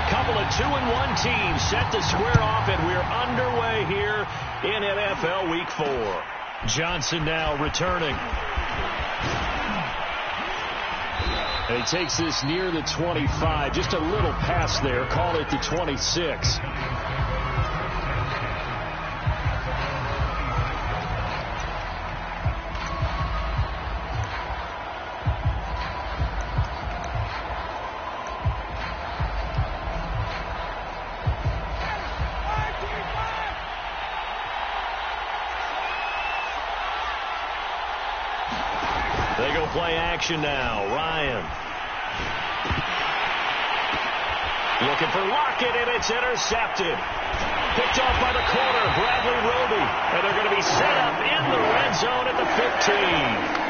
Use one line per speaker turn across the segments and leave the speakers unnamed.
couple of 2-1 teams set to square off, and we're underway here in NFL Week 4. Johnson now returning. And he takes this near the 25. Just a little pass there. Call it the 26. They go play action now. Ryan. Looking for Lockett, and it's intercepted. Picked off by the corner, Bradley Roby. And they're going to be set up in the red zone at the 15.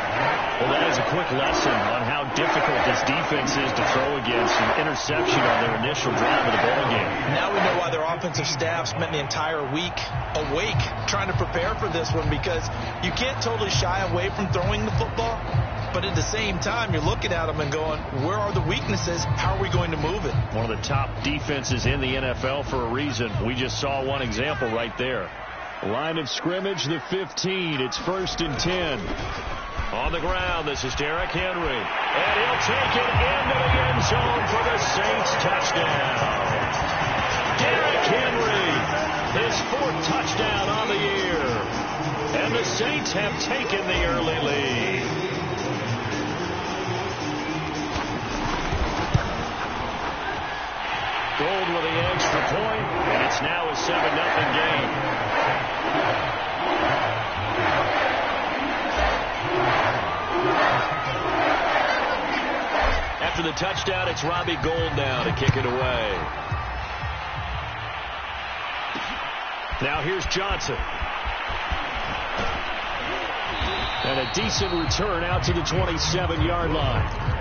Well, that is a quick lesson on how difficult this defense is to throw against an interception on their initial drive of the ball game.
Now we know why their offensive staff spent the entire week awake trying to prepare for this one, because you can't totally shy away from throwing the football, but at the same time you're looking at them and going, where are the weaknesses? How are we going to move it?
One of the top defenses in the NFL for a reason. We just saw one example right there. Line of scrimmage, the 15. It's 1st and 10. On the ground, this is Derrick Henry. And he'll take it into the end zone for the Saints touchdown. Derrick Henry, his 4th touchdown on the year. And the Saints have taken the early lead. Gold with the extra point, and it's now a 7-0 game. After the touchdown, it's Robbie Gould now to kick it away. Now here's Johnson. And a decent return out to the 27-yard line.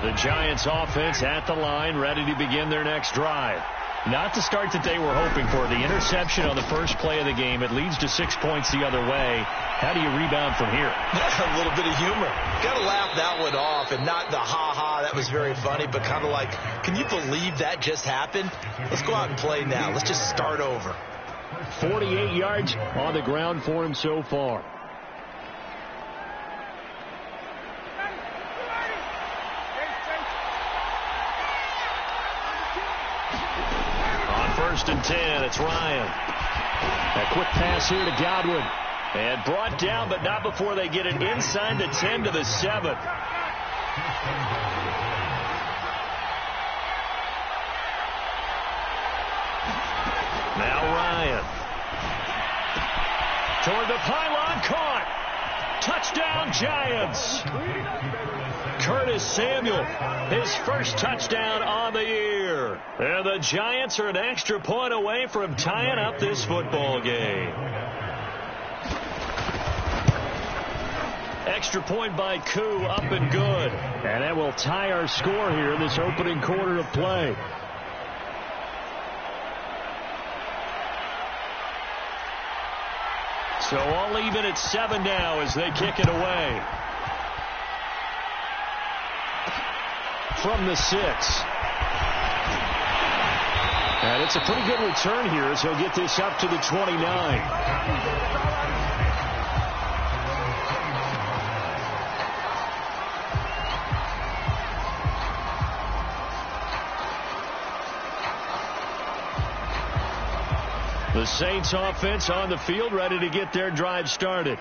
The Giants offense at the line, ready to begin their next drive. Not the start that they were hoping for. The interception on the first play of the game. It leads to 6 points the other way. How do you rebound from here?
A little bit of humor. Got to laugh that one off, and not the ha-ha, that was very funny, but kind of like, can you believe that just happened? Let's go out and play now. Let's just start over.
48 yards on the ground for him so far. On 1st and 10, it's Ryan. A quick pass here to Godwin. And brought down, but not before they get it inside the 10 to the 7. Now Ryan. Toward the pylon, caught. Touchdown, Giants. Curtis Samuel, his first touchdown on the year. And the Giants are an extra point away from tying up this football game. Extra point by Koo, up and good. And that will tie our score here in this opening quarter of play. So all even at 7 now as they kick it away. From the 6. And it's a pretty good return here as he'll get this up to the 29. The Saints offense on the field, ready to get their drive started.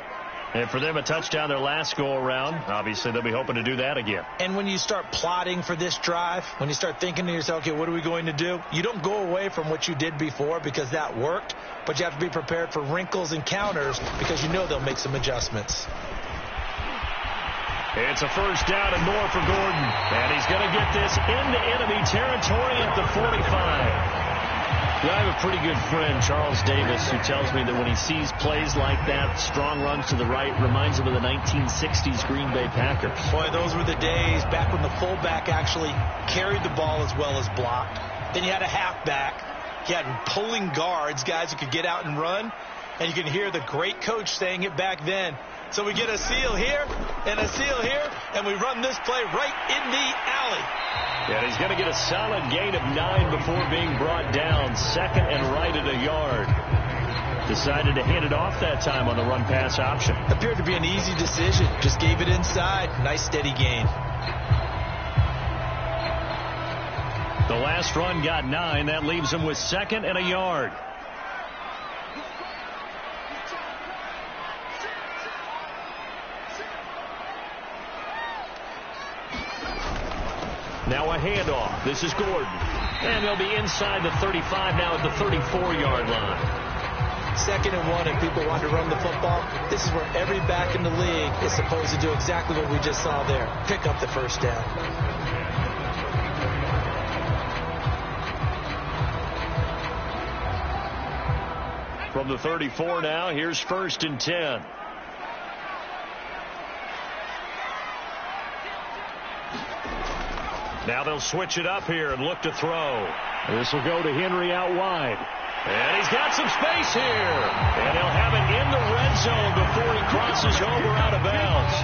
And for them, a touchdown their last go-around. Obviously, they'll be hoping to do that again.
And when you start plotting for this drive, when you start thinking to yourself, okay, what are we going to do? You don't go away from what you did before because that worked, but you have to be prepared for wrinkles and counters because you know they'll make some adjustments.
It's a first down and more for Gordon. And he's going to get this into enemy territory at the 45. Yeah, I have a pretty good friend, Charles Davis, who tells me that when he sees plays like that, strong runs to the right, reminds him of the 1960s Green Bay Packers.
Boy, those were the days back when the fullback actually carried the ball as well as blocked. Then you had a halfback. You had pulling guards, guys who could get out and run. And you can hear the great coach saying it back then. So we get a seal here and a seal here, and we run this play right in the alley.
Yeah, he's going to get a solid gain of 9 before being brought down. Second and right at a yard. Decided to hand it off that time on the run-pass option.
Appeared to be an easy decision. Just gave it inside. Nice steady gain.
The last run got 9. That leaves him with second and a yard. Now a handoff. This is Gordon. And they'll be inside the 35 now at the 34-yard line.
2nd and 1, and people want to run the football. This is where every back in the league is supposed to do exactly what we just saw there. Pick up the first down.
From the 34 now, here's 1st and 10. Now they'll switch it up here and look to throw. This will go to Henry out wide. And he's got some space here. And he'll have it in the red zone before he crosses over out of bounds.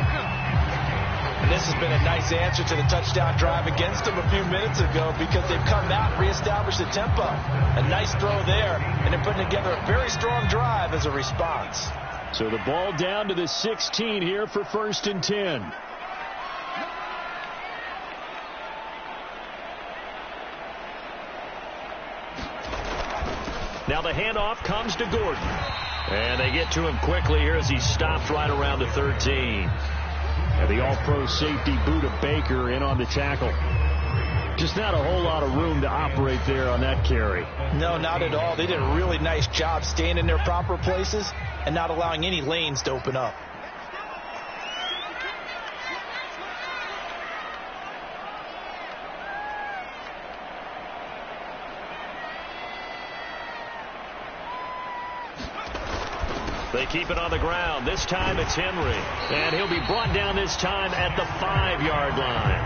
And this has been a nice answer to the touchdown drive against them a few minutes ago, because they've come out and reestablished the tempo. A nice throw there, and they're putting together a very strong drive as a response.
So the ball down to the 16 here for 1st and 10. Now the handoff comes to Gordon. And they get to him quickly here as he stopped right around the 13. And the all-pro safety Budda Baker in on the tackle. Just not a whole lot of room to operate there on that carry.
No, not at all. They did a really nice job staying in their proper places and not allowing any lanes to open up.
They keep it on the ground. This time it's Henry. And he'll be brought down this time at the 5-yard line.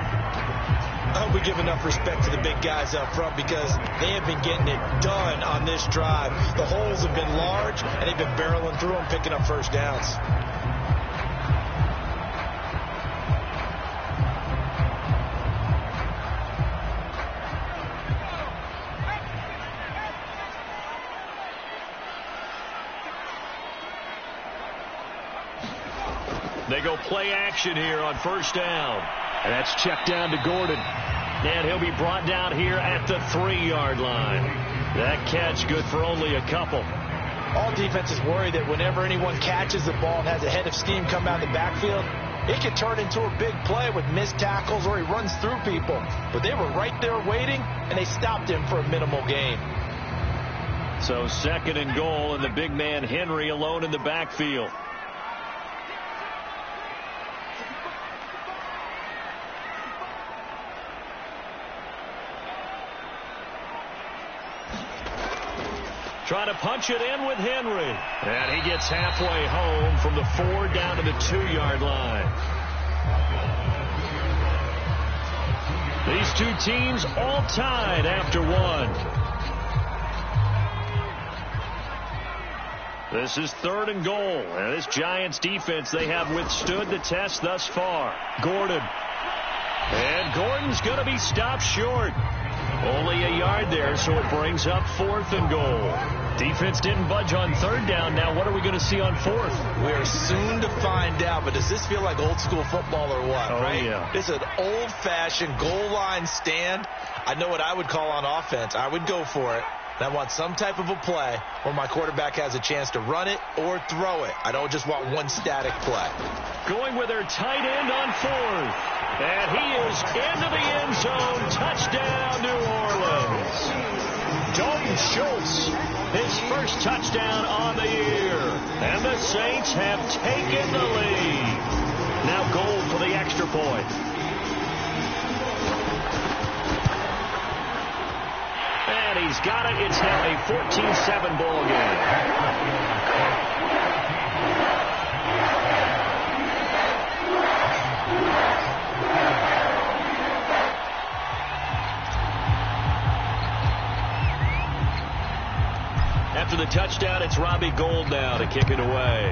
I hope we give enough respect to the big guys up front, because they have been getting it done on this drive. The holes have been large, and they've been barreling through them, picking up first downs.
They go play action here on 1st down. And that's checked down to Gordon. And he'll be brought down here at the 3-yard line. That catch good for only a couple.
All defenses worry that whenever anyone catches the ball and has a head of steam come out of the backfield, it can turn into a big play with missed tackles or he runs through people. But they were right there waiting, and they stopped him for a minimal gain.
So 2nd and goal, and the big man Henry alone in the backfield. Trying to punch it in with Henry. And he gets halfway home from the 4 down to the 2-yard line. These two teams all tied after 1. This is 3rd and goal. And this Giants defense, they have withstood the test thus far. Gordon. And Gordon's going to be stopped short. Only a yard there, so it brings up 4th and goal. Defense didn't budge on 3rd down. Now what are we going to see on 4th?
We're soon to find out, but does this feel like old school football or what?
Oh,
right?
Yeah.
This is an old-fashioned goal line stand. I know what I would call on offense. I would go for it. And I want some type of a play where my quarterback has a chance to run it or throw it. I don't just want one static play.
Going with their tight end on 4th. And he is into the end zone. Touchdown, New Orleans. Dalton Schultz, his first touchdown on the year. And the Saints have taken the lead. Now goal for the extra point. And he's got it. It's now a 14-7 ball game. After the touchdown, it's Robbie Gould now to kick it away.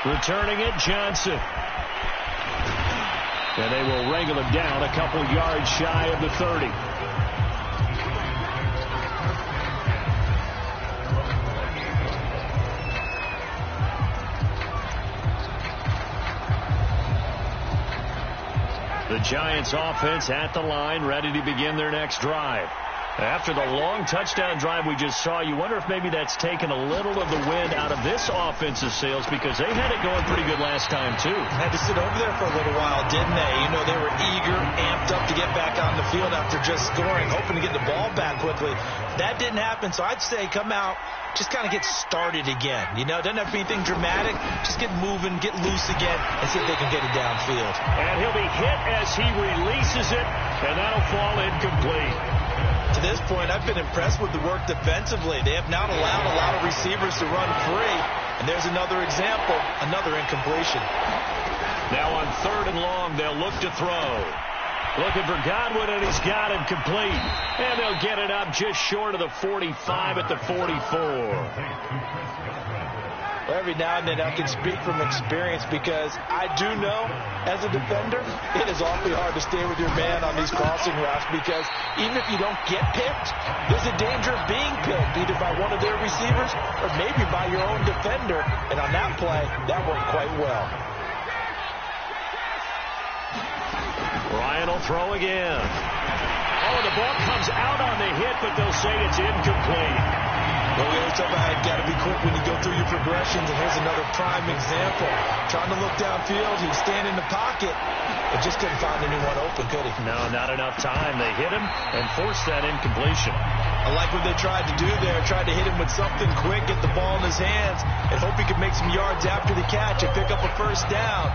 Returning it, Johnson. And they will wrangle him down a couple yards shy of the 30. The Giants offense at the line, ready to begin their next drive. After the long touchdown drive we just saw, you wonder if maybe that's taken a little of the wind out of this offensive sails, because they had it going pretty good last time, too.
Had to sit over there for a little while, didn't they? You know, they were eager, amped up to get back on the field after just scoring, hoping to get the ball back quickly. That didn't happen, so I'd say come out, just kind of get started again. You know, it doesn't have to be anything dramatic. Just get moving, get loose again, and see if they can get it downfield.
And he'll be hit as he releases it, and that'll fall incomplete.
To this point, I've been impressed with the work defensively. They have not allowed a lot of receivers to run free. And there's another example, another incompletion.
Now on 3rd and long, they'll look to throw. Looking for Godwin, and he's got him complete. And they'll get it up just short of the 45 at the 44.
Every now and then I can speak from experience, because I do know as a defender it is awfully hard to stay with your man on these crossing routes, because even if you don't get picked, there's a danger of being picked either by one of their receivers or maybe by your own defender. And on that play, that worked quite well.
Ryan will throw again. Oh, the ball comes out on the hit, but they'll say it's incomplete.
Well, we always talk about you got to be quick when you go through your progressions, and here's another prime example. Trying to look downfield, he was standing in the pocket, but just couldn't find anyone open, could he?
No, not enough time. They hit him and forced that incompletion.
I like what they tried to do there. Tried to hit him with something quick, get the ball in his hands, and hope he could make some yards after the catch and pick up a first down.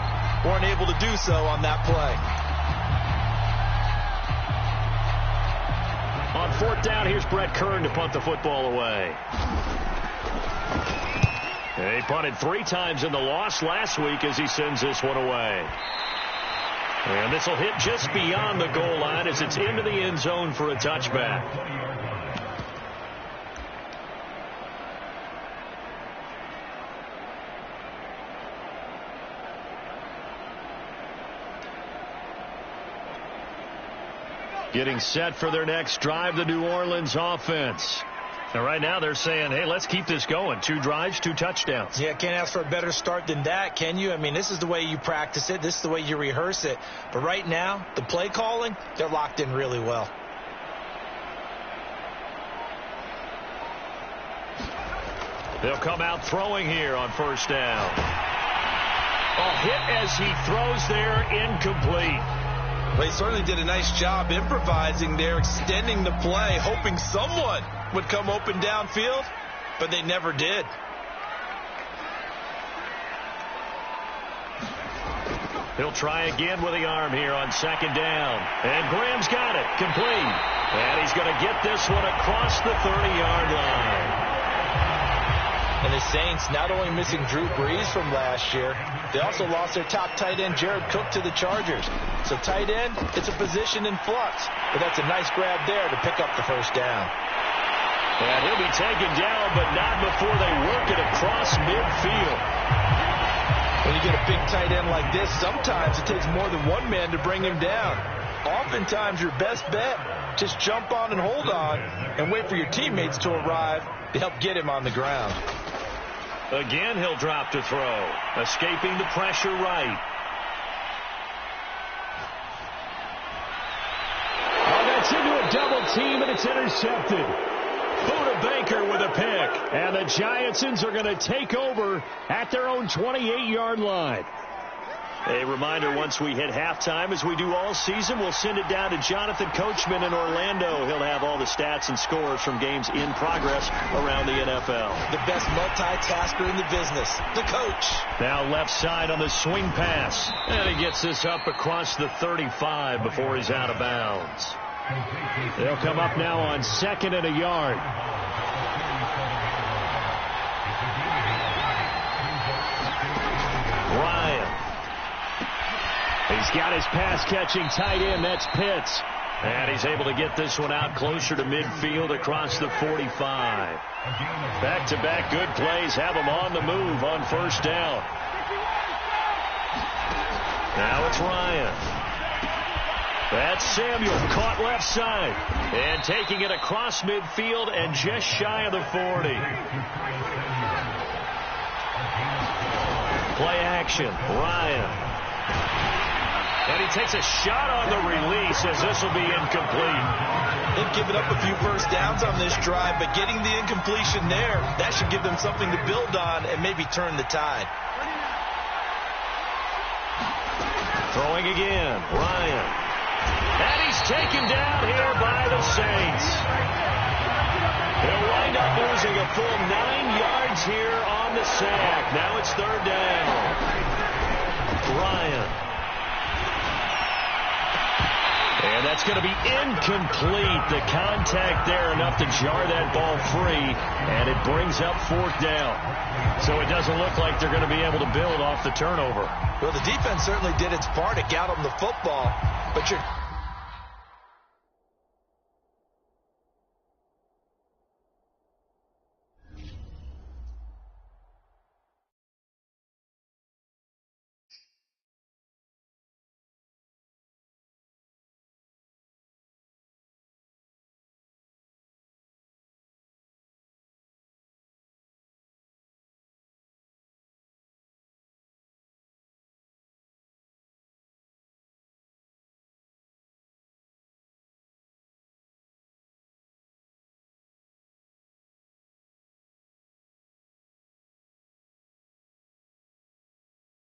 Weren't able to do so on that play.
On 4th down, here's Brett Kern to punt the football away. He punted 3 times in the loss last week as he sends this one away. And this will hit just beyond the goal line as it's into the end zone for a touchback. Getting set for their next drive, the New Orleans offense. And right now they're saying, hey, let's keep this going. 2 drives, 2 touchdowns.
Yeah, can't ask for a better start than that, can you? I mean, this is the way you practice it. This is the way you rehearse it. But right now, the play calling, they're locked in really well.
They'll come out throwing here on 1st down. A hit as he throws there, incomplete.
They certainly did a nice job improvising there, extending the play, hoping someone would come open downfield, but they never did.
He'll try again with the arm here on 2nd down. And Graham's got it, complete. And he's going to get this one across the 30-yard line.
And the Saints not only missing Drew Brees from last year, they also lost their top tight end, Jared Cook, to the Chargers. So tight end, it's a position in flux. But that's a nice grab there to pick up the first down.
And he'll be taken down, but not before they work it across midfield.
When you get a big tight end like this, sometimes it takes more than one man to bring him down. Oftentimes, your best bet, just jump on and hold on and wait for your teammates to arrive to help get him on the ground.
Again, he'll drop to throw, escaping the pressure right. Oh, that's into a double team, and it's intercepted. Buda Baker with a pick. And the Giantsons are going to take over at their own 28-yard line. A reminder, once we hit halftime, as we do all season, we'll send it down to Jonathan Coachman in Orlando. He'll have all the stats and scores from games in progress around the NFL.
The best multitasker in the business, the coach.
Now left side on the swing pass. And he gets this up across the 35 before he's out of bounds. They'll come up now on 2nd and a yard. Ryan. He's got his pass-catching tight end. That's Pitts. And he's able to get this one out closer to midfield across the 45. Back-to-back good plays have him on the move on first down. Now it's Ryan. That's Samuel caught left side. And taking it across midfield and just shy of the 40. Play action. Ryan. And he takes a shot on the release as this will be incomplete.
They've given up a few first downs on this drive, but getting the incompletion there, that should give them something to build on and maybe turn the tide.
Throwing again. Ryan. And he's taken down here by the Saints. They'll wind up losing a full 9 yards here on the sack. Now it's third down. Ryan. And that's going to be incomplete. The contact there enough to jar that ball free, and it brings up fourth down. So it doesn't look like they're going to be able to build off the turnover.
Well, the defense certainly did its part to get them the football, but you're